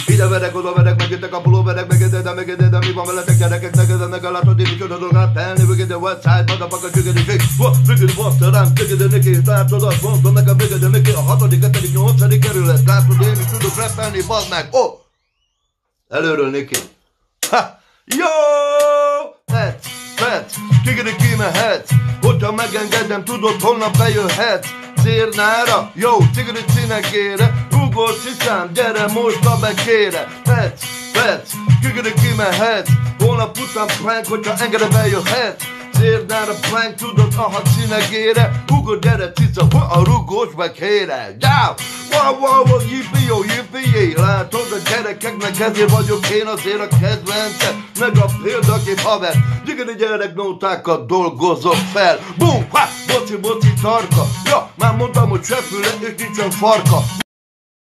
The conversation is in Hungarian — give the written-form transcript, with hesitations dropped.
Ide verek, oda verek, megjöttek a pulóverek, megeded, de mi van veletek gyerekek, negedenek a látod, én is oda tudok áttelni, véged a website, motherfucker, csügedi fik, véged baszta rám, csügedi neki, látod, azt mondom nekem, véged neki, a 6., 7., 8. kerület, látod, én is tudok rappelni, bazd meg, előről neki. Ha! Jó! Fett, csügedi kimehetsz, hogyha megengedem, tudod, holnap bejöhetsz. Cérnára, jó, cigri cinekére, rúgós ciszám, gyere most a bekére. Fetsz, kikiri kimehetsz, holnap után prank, hogyha engedve bejöhetsz. Cérnára prank, tudod, a cinekére, rúgod, gyere cica, a rúgós bekére. Wow, yippee, látod a gyerekeknek, ezért vagyok én azért a kedvence, meg a példakép haver. Gyigeri gyerek nótákat dolgozok fel. Bum, boci, tarka. Ja, már mondtam, hogy se füle és nincsen farka.